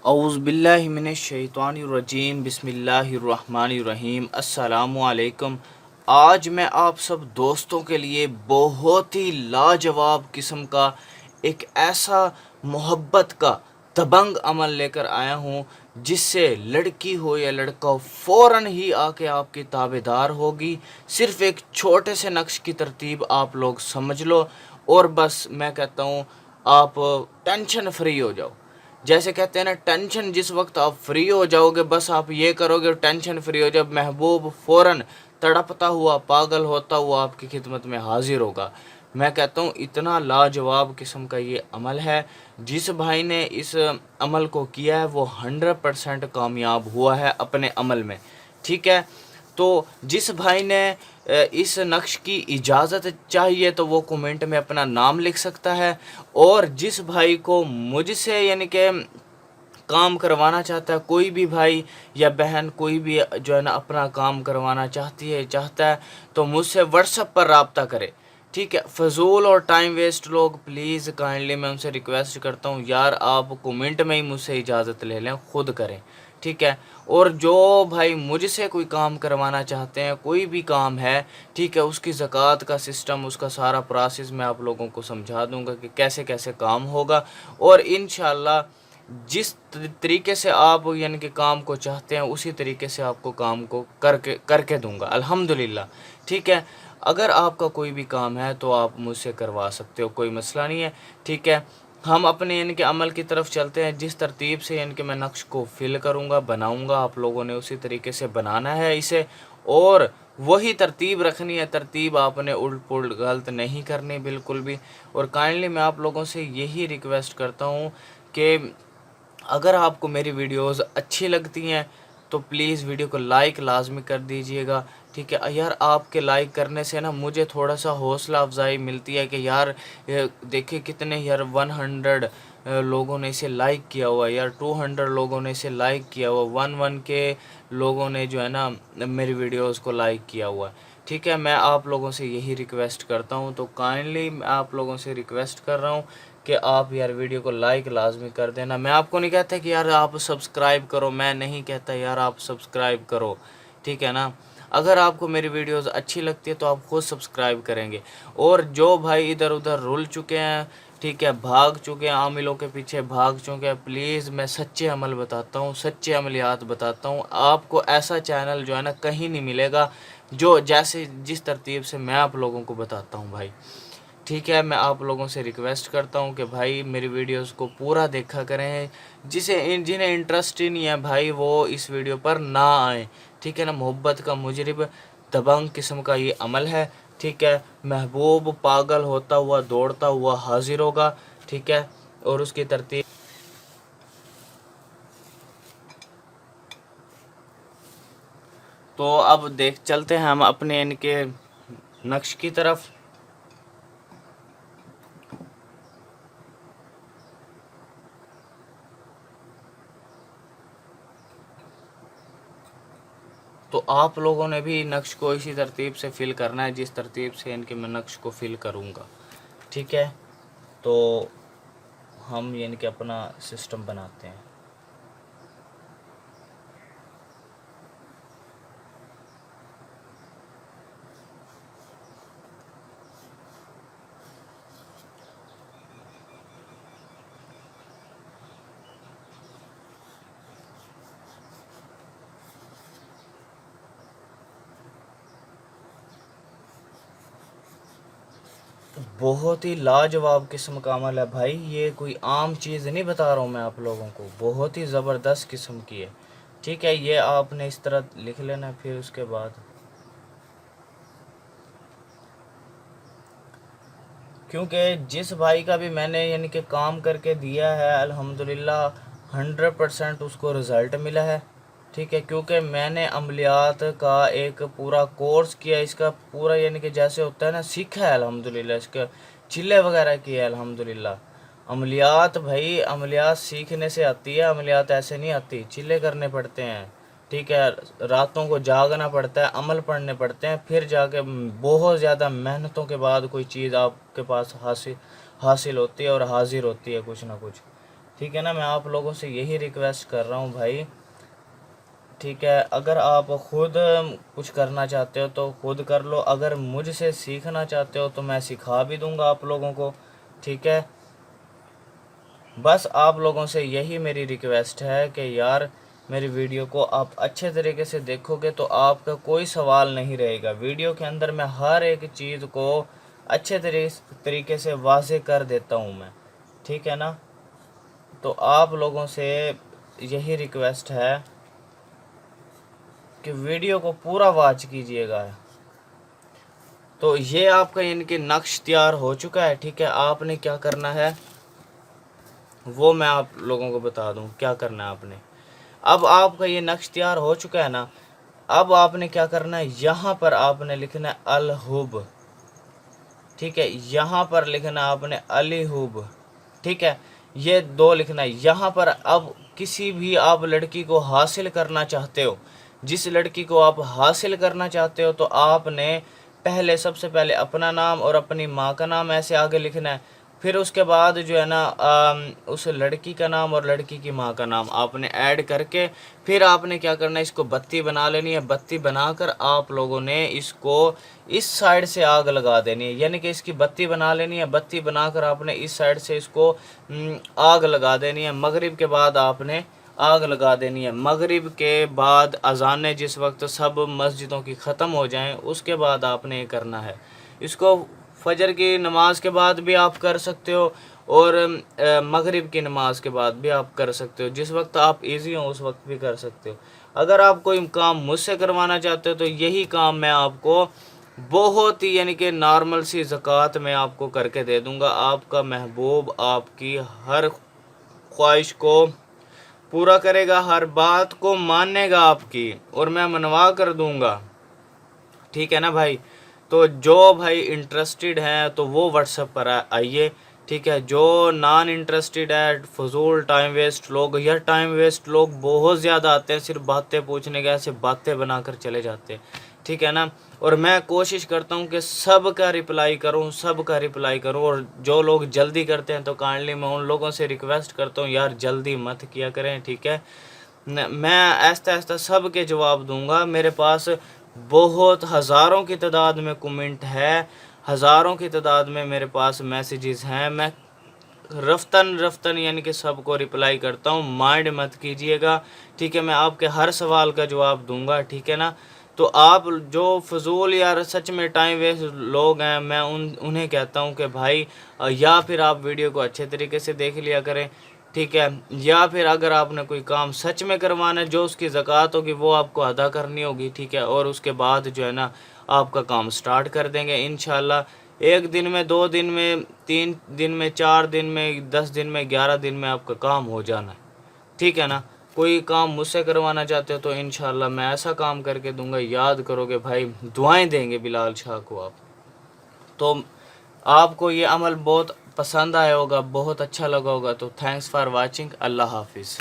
औज़ुबिल्लाहिमिनश्शैतानिर्रजीम बिस्मिल्लाहिर्रहमानिर्रहीम अस्सलामुअलैकुम। आज मैं आप सब दोस्तों के लिए बहुत ही लाजवाब किस्म का एक ऐसा मोहब्बत का दबंग अमल लेकर आया हूँ जिससे लड़की हो या लड़का हो फ़ौरन ही आके आपकी ताबेदार होगी। सिर्फ़ एक छोटे से नक्श की तरतीब आप लोग समझ लो और बस मैं कहता हूँ आप टेंशन फ्री हो जाओ। जैसे कहते हैं ना, टेंशन जिस वक्त आप फ्री हो जाओगे बस आप ये करोगे, टेंशन फ्री हो जब महबूब फ़ौरन तड़पता हुआ पागल होता हुआ आपकी खिदमत में हाजिर होगा। मैं कहता हूँ इतना लाजवाब किस्म का ये अमल है। जिस भाई ने इस अमल को किया है वो 100% कामयाब हुआ है अपने अमल में। ठीक है, तो जिस भाई ने इस नक्श की इजाज़त चाहिए तो वो कमेंट में अपना नाम लिख सकता है। और जिस भाई को मुझसे यानी कि काम करवाना चाहता है, कोई भी भाई या बहन कोई भी जो है ना अपना काम करवाना चाहता है तो मुझसे व्हाट्सएप पर रब्ता करे। ठीक है, फजूल और टाइम वेस्ट लोग प्लीज़ काइंडली मैं उनसे रिक्वेस्ट करता हूँ यार आप कमेंट में ही मुझसे इजाज़त ले लें, खुद करें। ठीक है, और जो भाई मुझसे कोई काम करवाना चाहते हैं, कोई भी काम है, ठीक है, उसकी ज़कात का सिस्टम, उसका सारा प्रोसेस मैं आप लोगों को समझा दूंगा कि कैसे कैसे काम होगा। और इंशाल्लाह जिस तरीके से आप यानी कि काम को चाहते हैं उसी तरीके से आपको काम को करके करके दूंगा अल्हम्दुलिल्लाह। ठीक है, अगर आपका कोई भी काम है तो आप मुझसे करवा सकते हो, कोई मसला नहीं है। ठीक है, हम अपने यानी कि अमल की तरफ चलते हैं। जिस तरतीब से यानी कि मैं नक्श को फिल करूँगा, बनाऊँगा, आप लोगों ने उसी तरीके से बनाना है इसे और वही तरतीब रखनी है। तरतीब आपने उल्ट पुल्ट गलत नहीं करनी बिल्कुल भी। और काइंडली मैं आप लोगों से यही रिक्वेस्ट करता हूँ कि अगर आपको मेरी वीडियोस अच्छी लगती हैं तो प्लीज़ वीडियो को लाइक लाजमी कर दीजिएगा। ठीक है यार, आपके लाइक करने से ना मुझे थोड़ा सा हौसला अफजाई मिलती है कि यार देखिए कितने यार 100 लोगों ने इसे लाइक किया हुआ है, यार 200 लोगों ने इसे लाइक किया हुआ, 1 के लोगों ने जो है ना मेरी वीडियोस को लाइक किया हुआ है। ठीक है, मैं आप लोगों से यही रिक्वेस्ट करता हूँ, तो काइंडली मैं आप लोगों से रिक्वेस्ट कर रहा हूँ कि आप यार वीडियो को लाइक लाजमी कर देना। मैं आपको नहीं कहता कि यार आप सब्सक्राइब करो, मैं नहीं कहता यार आप सब्सक्राइब करो। ठीक है ना, अगर आपको मेरी वीडियोस अच्छी लगती है तो आप खुद सब्सक्राइब करेंगे। और जो भाई इधर उधर रुल चुके हैं, ठीक है, भाग चुके हैं, आमिलों के पीछे भाग चुके हैं, प्लीज़ मैं सच्चे अमल बताता हूँ, सच्चे अमलियात बताता हूँ आपको। ऐसा चैनल जो है ना कहीं नहीं मिलेगा जो जैसे जिस तरतीब से मैं आप लोगों को बताता हूँ भाई। ठीक है, मैं आप लोगों से रिक्वेस्ट करता हूँ कि भाई मेरी वीडियोस को पूरा देखा करें। जिन्हें इंटरेस्ट ही नहीं है भाई वो इस वीडियो पर ना आए। ठीक है ना, मोहब्बत का मुजरिब दबंग किस्म का ये अमल है। ठीक है, महबूब पागल होता हुआ दौड़ता हुआ हाजिर होगा। ठीक है, और उसकी तरतीब तो अब देख चलते हैं हम अपने इनके नक्श की तरफ। तो आप लोगों ने भी नक्श को इसी तरतीब से फिल करना है जिस तरतीब से इनके मैं नक्श को फिल करूँगा। ठीक है, तो हम यानी कि अपना सिस्टम बनाते हैं। बहुत ही लाजवाब किस्म का अमल है भाई, ये कोई आम चीज़ नहीं बता रहा हूँ मैं आप लोगों को, बहुत ही ज़बरदस्त किस्म की है। ठीक है, ये आपने इस तरह लिख लेना। फिर उसके बाद क्योंकि जिस भाई का भी मैंने यानी कि काम करके दिया है अल्हम्दुलिल्लाह 100% उसको रिज़ल्ट मिला है। ठीक है, क्योंकि मैंने अमलियात का एक पूरा कोर्स किया, इसका पूरा यानी कि जैसे होता है ना सीखा है अल्हम्दुलिल्लाह, इसका चिल्ले वगैरह किया है अल्हम्दुलिल्लाह। अमलियात भाई, अमलियात सीखने से आती है, अमलियात ऐसे नहीं आती, चिल्ले करने पड़ते हैं। ठीक है, रातों को जागना पड़ता है, अमल पढ़ने पड़ते हैं, फिर जाके बहुत ज़्यादा मेहनतों के बाद कोई चीज़ आपके पास हासिल हासिल होती है और हाजिर होती है कुछ ना कुछ। ठीक है ना। मैं आप लोगों से यही रिक्वेस्ट कर रहा हूँ भाई, ठीक है। अगर आप खुद कुछ करना चाहते हो तो खुद कर लो, अगर मुझसे सीखना चाहते हो तो मैं सिखा भी दूंगा आप लोगों को, ठीक है। बस आप लोगों से यही मेरी रिक्वेस्ट है कि यार मेरी वीडियो को आप अच्छे तरीके से देखोगे तो आपका कोई सवाल नहीं रहेगा। वीडियो के अंदर मैं हर एक चीज़ को अच्छे तरीके से वाज़े कर देता हूँ मैं, ठीक है ना। तो आप लोगों से यही रिक्वेस्ट है कि वीडियो को पूरा वॉच कीजिएगा। तो ये आपका इनके नक्श तैयार हो चुका है, ठीक है। आपने क्या करना है वो मैं आप लोगों को बता दूं क्या करना है आपने। अब आपका ये नक्श तैयार हो चुका है ना, अब आपने क्या करना है, यहाँ पर आपने लिखना है अल हुब, ठीक है। यहाँ पर लिखना आपने अली हुब, ठीक है। ये दो लिखना है यहाँ पर। अब किसी भी आप लड़की को हासिल करना चाहते हो, जिस लड़की को आप हासिल करना चाहते हो, तो आपने पहले सबसे पहले अपना नाम और अपनी माँ का नाम ऐसे आगे लिखना है। फिर उसके बाद जो है ना उस लड़की का नाम और लड़की की माँ का नाम आपने ऐड करके फिर आपने क्या करना है, इसको बत्ती बना लेनी है। बत्ती बनाकर आप लोगों ने इसको इस साइड से आग लगा देनी है, यानी कि इसकी बत्ती बना लेनी है। बत्ती बनाकर आपने इस साइड से इसको आग लगा देनी है। मगरिब के बाद आपने आग लगा देनी है। मगरिब के बाद अजानें जिस वक्त सब मस्जिदों की ख़त्म हो जाएं उसके बाद आपने ये करना है। इसको फजर की नमाज के बाद भी आप कर सकते हो और मगरिब की नमाज के बाद भी आप कर सकते हो, जिस वक्त आप इजी हो उस वक्त भी कर सकते हो। अगर आप कोई काम मुझसे करवाना चाहते हो तो यही काम मैं आपको बहुत ही यानी कि नॉर्मल सी ज़कात में आपको करके दे दूंगा। आपका महबूब आपकी हर ख्वाहिश को पूरा करेगा, हर बात को मानेगा आपकी, और मैं मनवा कर दूंगा, ठीक है ना भाई। तो जो भाई इंटरेस्टेड हैं तो वो व्हाट्सएप पर आइए, ठीक है। जो नॉन इंटरेस्टेड है, फजूल टाइम वेस्ट लोग, या टाइम वेस्ट लोग बहुत ज़्यादा आते हैं, सिर्फ बातें पूछने के ऐसे बातें बनाकर चले जाते हैं, ठीक है ना। और मैं कोशिश करता हूँ कि सब का रिप्लाई करूँ, सब का रिप्लाई करूँ। और जो लोग जल्दी करते हैं तो काइंडली मैं उन लोगों से रिक्वेस्ट करता हूँ यार जल्दी मत किया करें, ठीक है। मैं आहिस्ता आहिस्ता सब के जवाब दूंगा। मेरे पास बहुत हज़ारों की तादाद में कमेंट है, हज़ारों की तादाद में मेरे पास मैसेजेस हैं। मैं रफ्तन रफ्तन यानी कि सबको रिप्लाई करता हूँ, माइंड मत कीजिएगा, ठीक है। मैं आपके हर सवाल का जवाब दूंगा, ठीक है ना। तो आप जो फजूल या सच में टाइम वेस्ट लोग हैं, मैं उन्हें कहता हूँ कि भाई या फिर आप वीडियो को अच्छे तरीके से देख लिया करें, ठीक है। या फिर अगर आपने कोई काम सच में करवाना है, जो उसकी ज़कात होगी वो आपको अदा करनी होगी, ठीक है। और उसके बाद जो है ना आपका काम स्टार्ट कर देंगे इंशाल्लाह। 1 दिन में, 2 दिन में, 3 दिन में, 4 दिन में, 10 दिन में, 11 दिन में आपका काम हो जाना है, ठीक है ना। कोई काम मुझसे करवाना चाहते हो तो इंशाल्लाह मैं ऐसा काम करके दूंगा, याद करोगे भाई, दुआएं देंगे बिलाल शाह को आप। तो आपको ये अमल बहुत पसंद आया होगा, बहुत अच्छा लगा होगा। तो थैंक्स फॉर वाचिंग। अल्लाह हाफिज़।